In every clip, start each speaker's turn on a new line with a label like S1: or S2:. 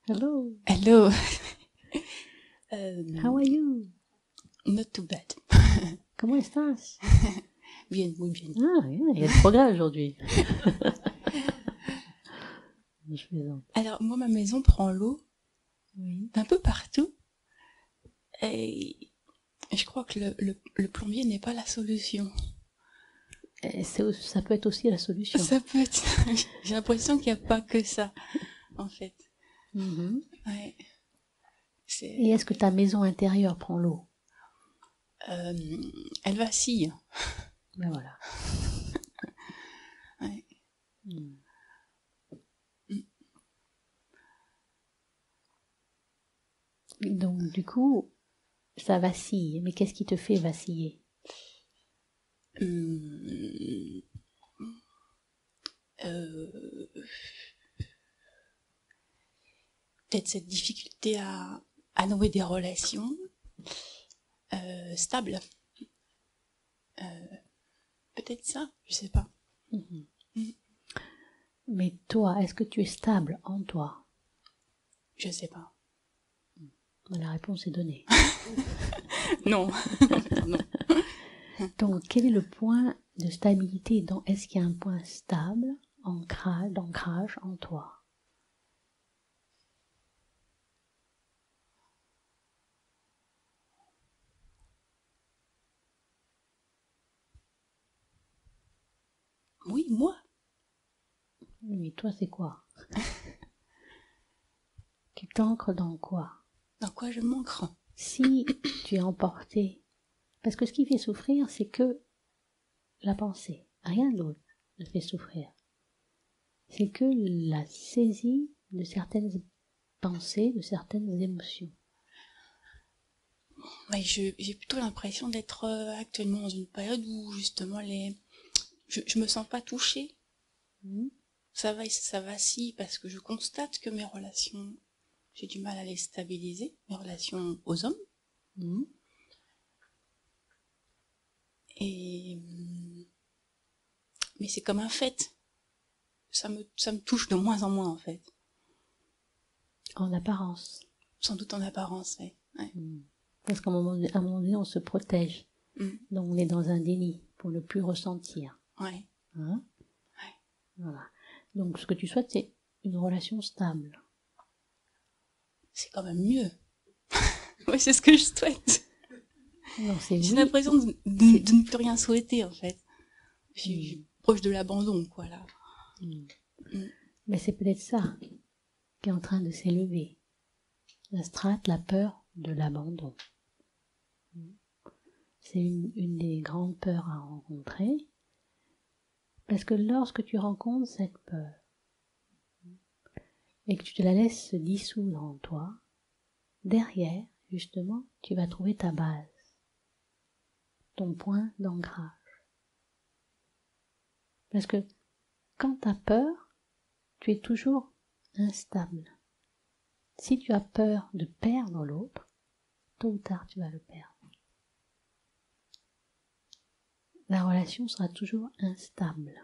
S1: Hello.
S2: Hello.
S1: How are you?
S2: Not too bad.
S1: ¿Cómo estás?
S2: Bien, muy bien.
S1: Ah, bien, il y a du progrès aujourd'hui. Je plaisante.
S2: Alors, moi, ma maison prend l'eau
S1: Oui.
S2: un peu partout. Et je crois que le plombier n'est pas la solution.
S1: Ça peut être aussi la solution.
S2: Ça peut être... J'ai l'impression qu'il n'y a pas que ça, en fait.
S1: Mhm.
S2: Ouais.
S1: Et est-ce que ta maison intérieure prend l'eau?
S2: Elle vacille.
S1: Ben voilà.
S2: Ouais.
S1: Donc, du coup, ça vacille. Mais qu'est-ce qui te fait vaciller?
S2: Peut-être cette difficulté à nouer des relations stables. Peut-être ça, je sais pas.
S1: Mais toi, est-ce que tu es stable en toi?
S2: Je sais pas.
S1: La réponse est donnée.
S2: Non. Non.
S1: Donc, quel est le point de stabilité? Est-ce qu'il y a un point stable, d'ancrage en toi?
S2: Oui, moi.
S1: Mais toi, c'est quoi? Tu t'ancres dans quoi?
S2: Dans quoi je m'ancre?
S1: Si tu es emporté, parce que ce qui fait souffrir, c'est que la pensée, rien d'autre ne fait souffrir. C'est que la saisie de certaines pensées, de certaines émotions.
S2: Ouais, j'ai plutôt l'impression d'être actuellement dans une période où justement je me sens pas touchée. Ça vacille parce que je constate que mes relations, j'ai du mal à les stabiliser, mes relations aux hommes. Et mais c'est comme un fait. Ça me touche de moins en moins en fait.
S1: En apparence.
S2: Sans doute en apparence, ouais.
S1: Parce qu'à un moment donné, on se protège.
S2: Mm.
S1: Donc on est dans un déni pour ne plus ressentir.
S2: Ouais.
S1: Hein? Ouais. Voilà. Donc ce que tu souhaites, c'est une relation stable.
S2: C'est quand même mieux. Ouais, c'est ce que je souhaite.
S1: Non, c'est
S2: J'ai
S1: oui.
S2: l'impression de ne plus rien souhaiter en fait. Je suis proche de l'abandon, quoi, là.
S1: Mais c'est peut-être ça qui est en train de s'élever. La strate, la peur de l'abandon. C'est une des grandes peurs à rencontrer. Parce que lorsque tu rencontres cette peur et que tu te la laisses se dissoudre en toi, derrière, justement, tu vas trouver ta base, ton point d'ancrage. Parce que quand tu as peur, tu es toujours instable. Si tu as peur de perdre l'autre, tôt ou tard tu vas le perdre. La relation sera toujours instable.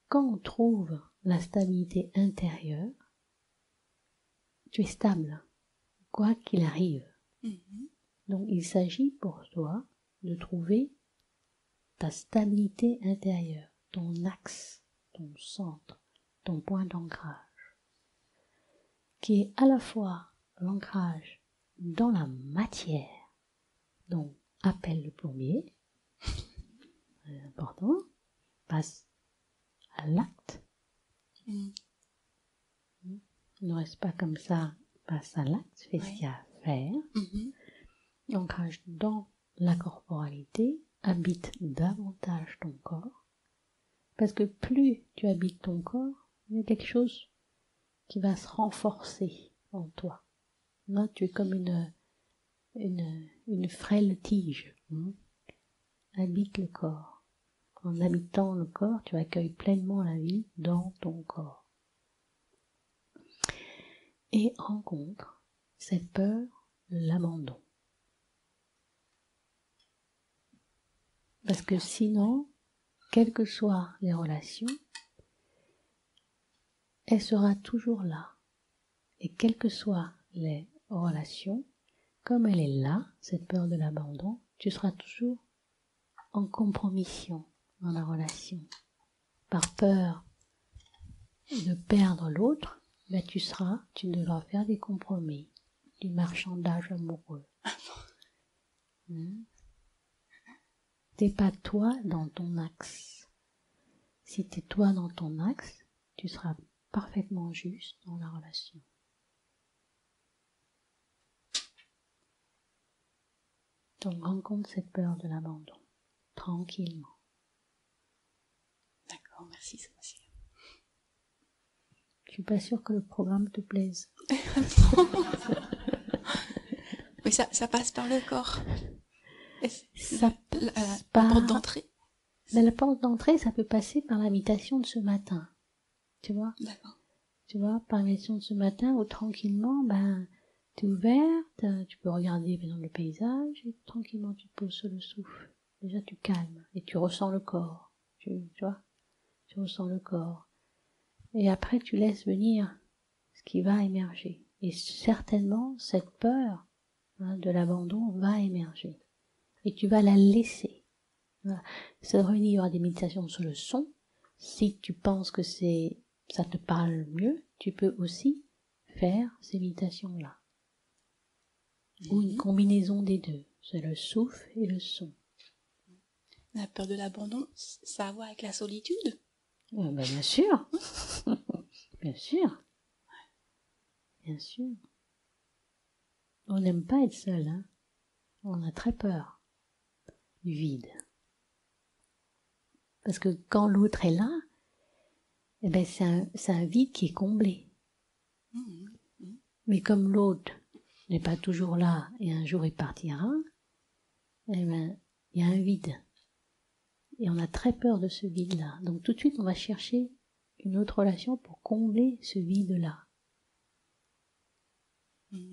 S1: Quand on trouve la stabilité intérieure, tu es stable, quoi qu'il arrive. Donc il s'agit pour toi de trouver ta stabilité intérieure, ton axe, ton centre, ton point d'ancrage, qui est à la fois l'ancrage dans la matière, donc appelle le plombier, c'est important, passe à l'acte, ne reste pas comme ça, passe à l'acte, fais ce qu'il y a à faire, l'ancrage dans la corporalité, habite davantage ton corps, parce que plus tu habites ton corps, il y a quelque chose qui va se renforcer en toi. Là, tu es comme une frêle tige. Habite le corps. En habitant le corps, tu accueilles pleinement la vie dans ton corps. Et rencontre cette peur de l'abandon. Parce que sinon, quelles que soient les relations, elle sera toujours là. Et quelles que soient les relations, comme elle est là, cette peur de l'abandon, tu seras toujours en compromission dans la relation. Par peur de perdre l'autre, ben tu devras faire des compromis, du marchandage amoureux. T'es pas toi dans ton axe. Si t'es toi dans ton axe, tu seras parfaitement juste dans la relation. Donc rencontre cette peur de l'abandon, tranquillement.
S2: D'accord, merci Sébastien.
S1: Je suis pas sûre que le programme te plaise.
S2: Mais ça passe par le corps.
S1: Ça
S2: la
S1: par...
S2: porte d'entrée.
S1: Mais la porte d'entrée, ça peut passer par l'invitation de ce matin. Tu vois?
S2: D'accord.
S1: Tu vois, par l'invitation de ce matin où tranquillement, t'es ouverte, tu peux regarder par exemple le paysage et tranquillement tu te poses sur le souffle. Déjà tu calmes et tu ressens le corps. Tu vois? Tu ressens le corps. Et après tu laisses venir ce qui va émerger. Et certainement cette peur de l'abandon va émerger. Et tu vas la laisser. Voilà. Ça devrait venir, il y aura des méditations sur le son. Si tu penses que ça te parle mieux, tu peux aussi faire ces méditations-là. Ou une combinaison des deux. C'est le souffle et le son.
S2: La peur de l'abandon, ça a à voir avec la solitude?
S1: Bien sûr. Bien sûr. Bien sûr. On n'aime pas être seul, hein. On a très peur du vide. Parce que quand l'autre est là, eh ben c'est un vide qui est comblé. Mais comme l'autre n'est pas toujours là et un jour il partira, eh ben il y a un vide. Et on a très peur de ce vide-là. Donc tout de suite on va chercher une autre relation pour combler ce vide-là.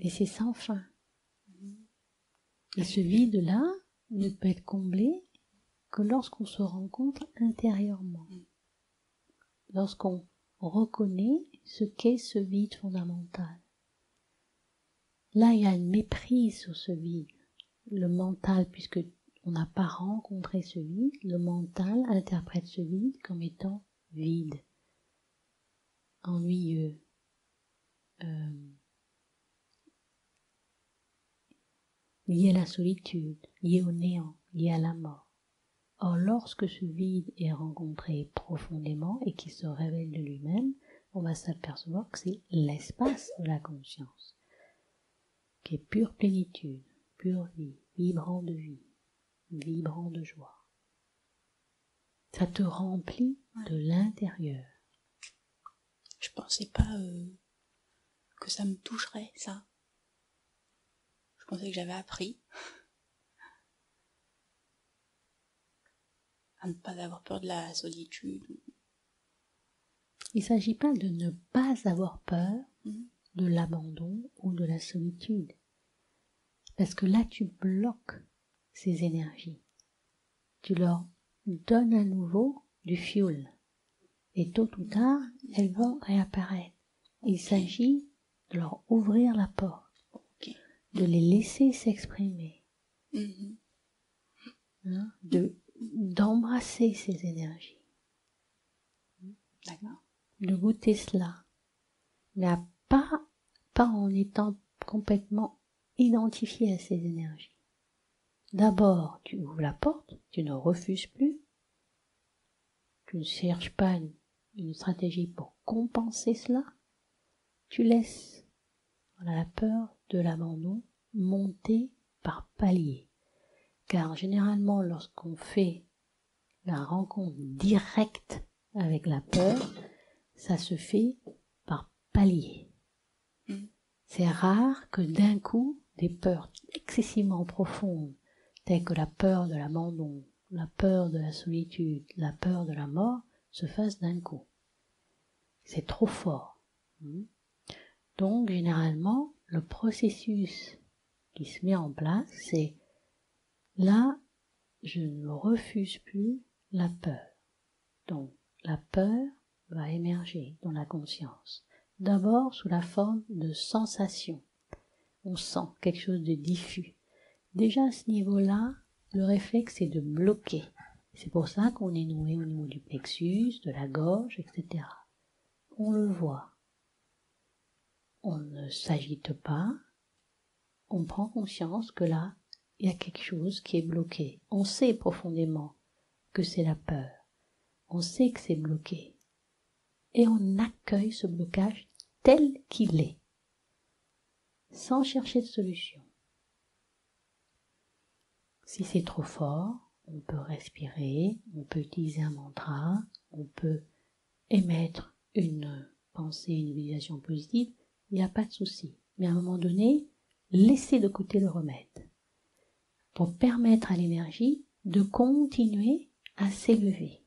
S1: Et c'est sans fin. Et ce vide-là ne peut être comblé que lorsqu'on se rencontre intérieurement. Lorsqu'on reconnaît ce qu'est ce vide fondamental. Là, il y a une méprise sur ce vide. Le mental, puisque on n'a pas rencontré ce vide, le mental interprète ce vide comme étant vide, ennuyeux, lié à la solitude, lié au néant, lié à la mort. Or, lorsque ce vide est rencontré profondément et qu'il se révèle de lui-même, on va s'apercevoir que c'est l'espace de la conscience, qui est pure plénitude, pure vie, vibrant de vie, vibrant de joie. Ça te remplit de l'intérieur.
S2: Je pensais pas que ça me toucherait, ça. Je pensais que j'avais appris à ne pas avoir peur de la solitude.
S1: Il ne s'agit pas de ne pas avoir peur de l'abandon ou de la solitude. Parce que là, tu bloques ces énergies. Tu leur donnes à nouveau du fuel. Et tôt ou tard, elles vont réapparaître. Il s'agit de leur ouvrir la porte, de les laisser s'exprimer, d'embrasser ces énergies.
S2: D'accord.
S1: De goûter cela. Mais pas en étant complètement identifié à ces énergies. D'abord, tu ouvres la porte, tu ne refuses plus, tu ne cherches pas une stratégie pour compenser cela, tu laisses la peur de l'abandon monter par paliers. Car généralement, lorsqu'on fait la rencontre directe avec la peur, ça se fait par paliers. C'est rare que d'un coup, des peurs excessivement profondes, telles que la peur de l'abandon, la peur de la solitude, la peur de la mort, se fassent d'un coup. C'est trop fort. Donc, généralement, le processus qui se met en place, c'est là, je ne refuse plus la peur. Donc, la peur va émerger dans la conscience. D'abord sous la forme de sensation. On sent quelque chose de diffus. Déjà à ce niveau-là, le réflexe est de bloquer. C'est pour ça qu'on est noué au niveau du plexus, de la gorge, etc. On le voit. On ne s'agite pas. On prend conscience que là, il y a quelque chose qui est bloqué. On sait profondément que c'est la peur. On sait que c'est bloqué. Et on accueille ce blocage tel qu'il est, sans chercher de solution. Si c'est trop fort, on peut respirer, on peut utiliser un mantra, on peut émettre une pensée, une visualisation positive, il n'y a pas de souci. Mais à un moment donné, laissez de côté le remède pour permettre à l'énergie de continuer à s'élever.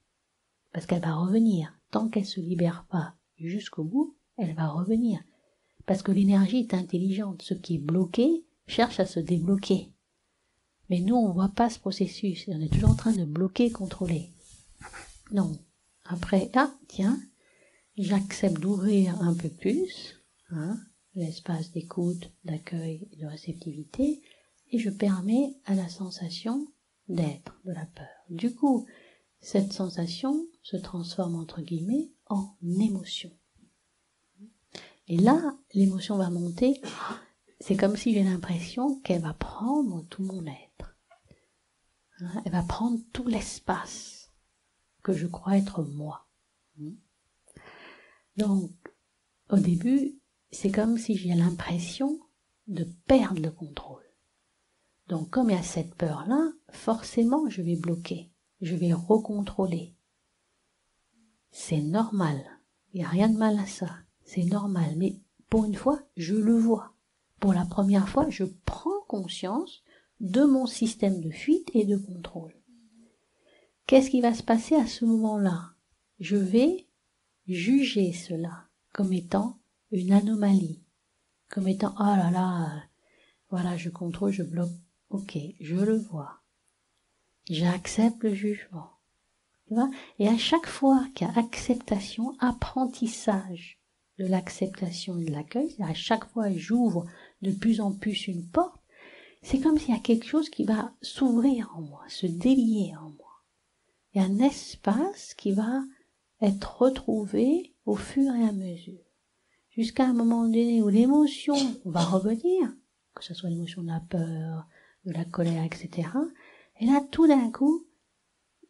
S1: Parce qu'elle va revenir. Tant qu'elle ne se libère pas jusqu'au bout, elle va revenir. Parce que l'énergie est intelligente. Ce qui est bloqué cherche à se débloquer. Mais nous, on ne voit pas ce processus. On est toujours en train de bloquer, contrôler. Non. Après, tiens, j'accepte d'ouvrir un peu plus, l'espace d'écoute, d'accueil et de réceptivité, et je permets à la sensation d'être, de la peur. Du coup, cette sensation se transforme entre guillemets en émotion. Et là, l'émotion va monter. C'est comme si j'ai l'impression qu'elle va prendre tout mon être. Elle va prendre tout l'espace que je crois être moi. Donc, au début, c'est comme si j'ai l'impression de perdre le contrôle. Donc, comme il y a cette peur-là, forcément, je vais bloquer. Je vais recontrôler. C'est normal. Il n'y a rien de mal à ça. C'est normal. Mais pour une fois, je le vois. Pour la première fois, je prends conscience de mon système de fuite et de contrôle. Qu'est-ce qui va se passer à ce moment-là? Je vais juger cela comme étant une anomalie. Comme étant, oh là là, voilà, je contrôle, je bloque. Ok, je le vois. J'accepte le jugement. Tu vois? Et à chaque fois qu'il y a acceptation, apprentissage de l'acceptation et de l'accueil, à chaque fois j'ouvre de plus en plus une porte, c'est comme s'il y a quelque chose qui va s'ouvrir en moi, se délier en moi. Il y a un espace qui va être retrouvé au fur et à mesure, jusqu'à un moment donné où l'émotion va revenir, que ce soit l'émotion de la peur, de la colère, etc. Et là, tout d'un coup,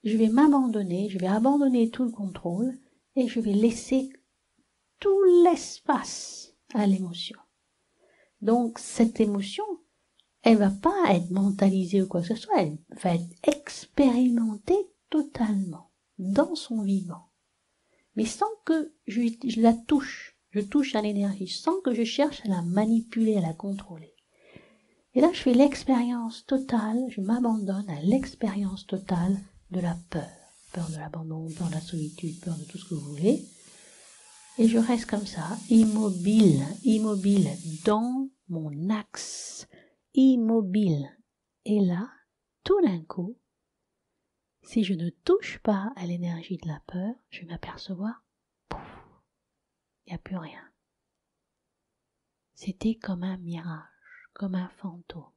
S1: je vais m'abandonner, je vais abandonner tout le contrôle et je vais laisser tout l'espace à l'émotion. Donc, cette émotion, elle va pas être mentalisée ou quoi que ce soit, elle va être expérimentée totalement, dans son vivant. Mais sans que je la touche, je touche à l'énergie, sans que je cherche à la manipuler, à la contrôler. Et là, je fais l'expérience totale, je m'abandonne à l'expérience totale de la peur. Peur de l'abandon, peur de la solitude, peur de tout ce que vous voulez. Et je reste comme ça, immobile dans mon axe, immobile. Et là, tout d'un coup, si je ne touche pas à l'énergie de la peur, je vais m'apercevoir, pouf, il n'y a plus rien. C'était comme un mirage, comme un fantôme.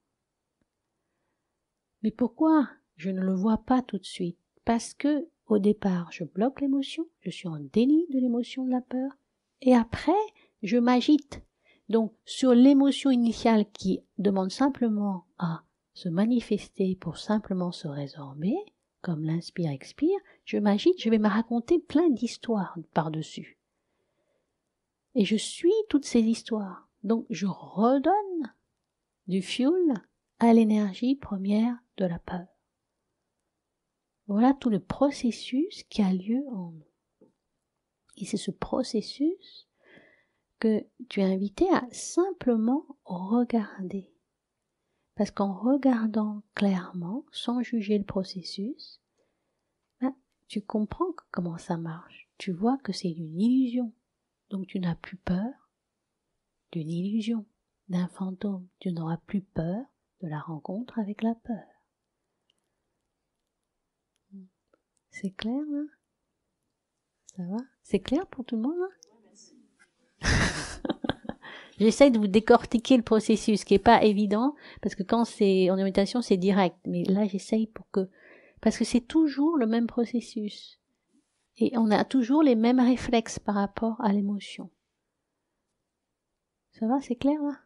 S1: Mais pourquoi je ne le vois pas tout de suite? Parce que, au départ, je bloque l'émotion, je suis en déni de l'émotion de la peur, et après, je m'agite. Donc, sur l'émotion initiale qui demande simplement à se manifester pour simplement se résorber, comme l'inspire-expire, je m'agite, je vais me raconter plein d'histoires par-dessus. Et je suis toutes ces histoires. Donc, je redonne du fuel à l'énergie première de la peur. Voilà tout le processus qui a lieu en nous. Et c'est ce processus que tu es invité à simplement regarder. Parce qu'en regardant clairement, sans juger le processus, tu comprends comment ça marche. Tu vois que c'est une illusion. Donc tu n'as plus peur d'une illusion, d'un fantôme. Tu n'auras plus peur de la rencontre avec la peur. C'est clair, là? Ça va? C'est clair pour tout le monde, là? J'essaye de vous décortiquer le processus, qui est pas évident, parce que quand c'est en méditation, c'est direct. Mais là, j'essaye parce que c'est toujours le même processus. Et on a toujours les mêmes réflexes par rapport à l'émotion. Ça va, c'est clair, là?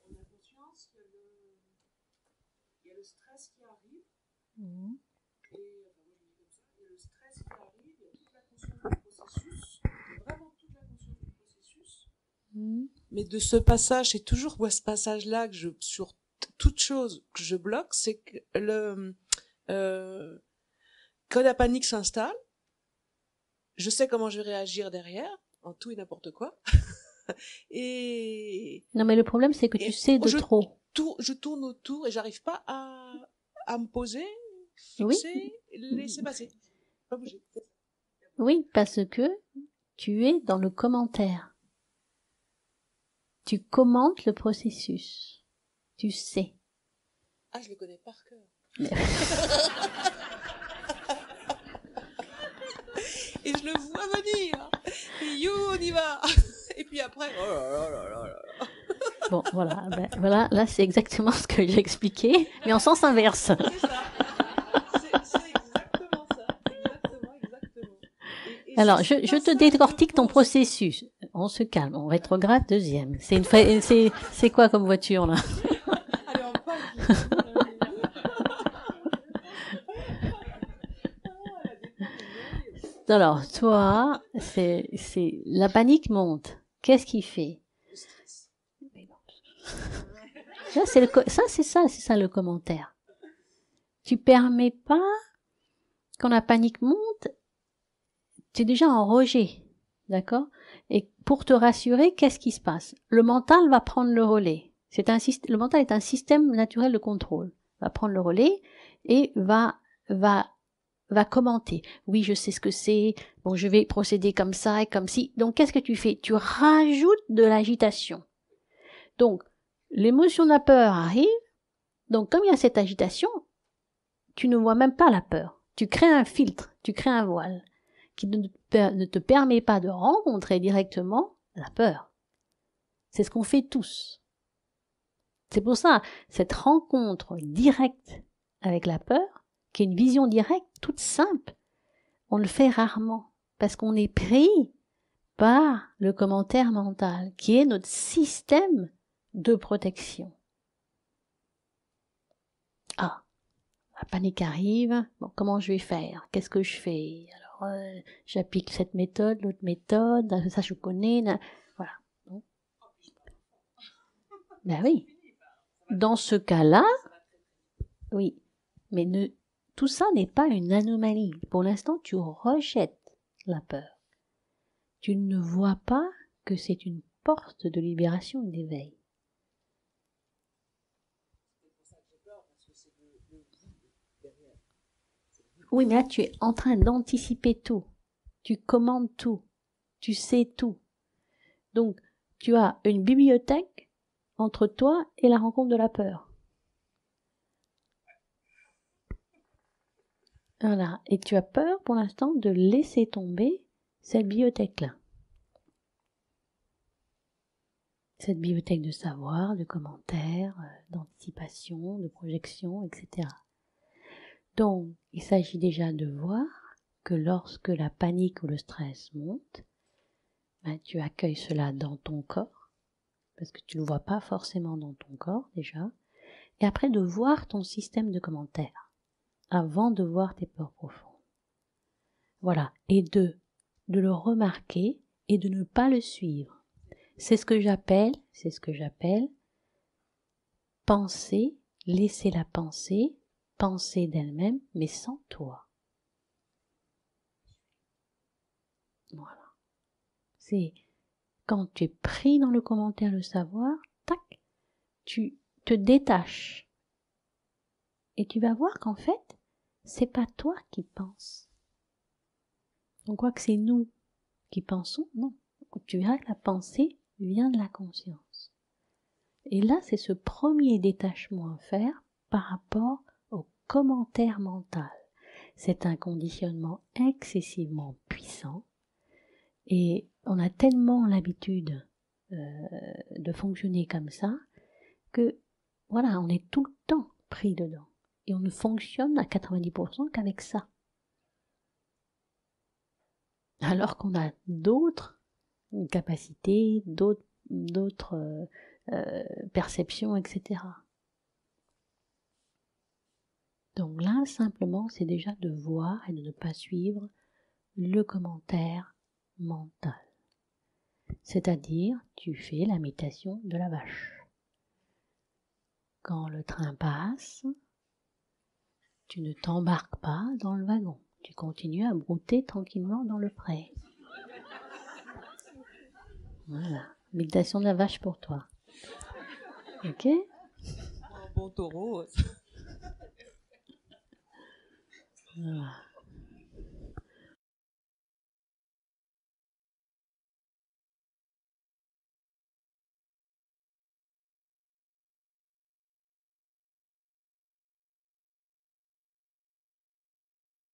S3: On a conscience qu'il y a le stress qui arrive.
S1: Mmh.
S3: Et enfin, moi je dis comme ça, il y a le stress qui arrive, il y a toute la conscience du processus, vraiment toute la conscience du processus. Mais de ce passage, c'est toujours ce passage-là que sur toute chose que je bloque, c'est que quand la panique s'installe, je sais comment je vais réagir derrière, en tout et n'importe quoi.
S1: Non, mais le problème, c'est que tu sais de trop.
S3: Je tourne autour et j'arrive pas à me poser, fixer, laisser passer. Pas bouger.
S1: Oui, parce que tu es dans le commentaire. Tu commentes le processus. Tu sais.
S3: Ah, je le connais par cœur. Et je le vois venir. Et you, on y va. Et puis après, oh là là là là là.
S1: Bon, voilà, voilà, là c'est exactement ce que j'ai expliqué, mais en sens inverse.
S3: C'est ça. C'est exactement ça. Exactement. Et
S1: alors, je te décortique ton processus. On se calme, on rétrograde deuxième. C'est quoi comme voiture là?
S3: Allez, on parle.
S1: Alors, toi, c'est la panique monte. Qu'est-ce qu'il fait? C'est ça le commentaire. Tu permets pas, quand la panique monte, tu es déjà en rejet, d'accord? Et pour te rassurer, qu'est-ce qui se passe? Le mental va prendre le relais. Le mental est un système naturel de contrôle. Va prendre le relais et va commenter. Oui, je sais ce que c'est. Bon, je vais procéder comme ça et comme ci. Donc, qu'est-ce que tu fais? Tu rajoutes de l'agitation. Donc, l'émotion de la peur arrive. Donc, comme il y a cette agitation, tu ne vois même pas la peur. Tu crées un filtre, tu crées un voile qui ne te permet pas de rencontrer directement la peur. C'est ce qu'on fait tous. C'est pour ça, cette rencontre directe avec la peur, qui est une vision directe, toute simple, on le fait rarement, parce qu'on est pris par le commentaire mental, qui est notre système de protection. Ah, la panique arrive, bon, comment je vais faire? Qu'est-ce que je fais? Alors, j'applique cette méthode, l'autre méthode, ça je connais, voilà. Ben oui. Dans ce cas-là, oui, mais tout ça n'est pas une anomalie. Pour l'instant, tu rejettes la peur. Tu ne vois pas que c'est une porte de libération et d'éveil. Oui, mais là, tu es en train d'anticiper tout. Tu commandes tout. Tu sais tout. Donc, tu as une bibliothèque entre toi et la rencontre de la peur. Voilà. Et tu as peur, pour l'instant, de laisser tomber cette bibliothèque-là. Cette bibliothèque de savoir, de commentaires, d'anticipation, de projection, etc. Donc, il s'agit déjà de voir que lorsque la panique ou le stress monte, ben, tu accueilles cela dans ton corps, parce que tu ne le vois pas forcément dans ton corps déjà, et après de voir ton système de commentaires, avant de voir tes peurs profondes. Voilà, et de le remarquer et de ne pas le suivre. C'est ce que j'appelle penser, laisser la pensée, penser d'elle-même, mais sans toi. Voilà. C'est quand tu es pris dans le commentaire, le savoir, tac, tu te détaches. Et tu vas voir qu'en fait, c'est pas toi qui penses. On croit que c'est nous qui pensons, non. Tu verras que la pensée vient de la conscience. Et là, c'est ce premier détachement à faire par rapport commentaire mental. C'est un conditionnement excessivement puissant et on a tellement l'habitude de fonctionner comme ça que voilà, on est tout le temps pris dedans et on ne fonctionne à 90% qu'avec ça. Alors qu'on a d'autres capacités, d'autres perceptions, etc. Donc là, simplement, c'est déjà de voir et de ne pas suivre le commentaire mental. C'est-à-dire, tu fais l'imitation de la vache. Quand le train passe, tu ne t'embarques pas dans le wagon. Tu continues à brouter tranquillement dans le pré. Voilà. Imitation de la vache pour toi. Ok ?
S3: Un bon taureau.
S1: Voilà.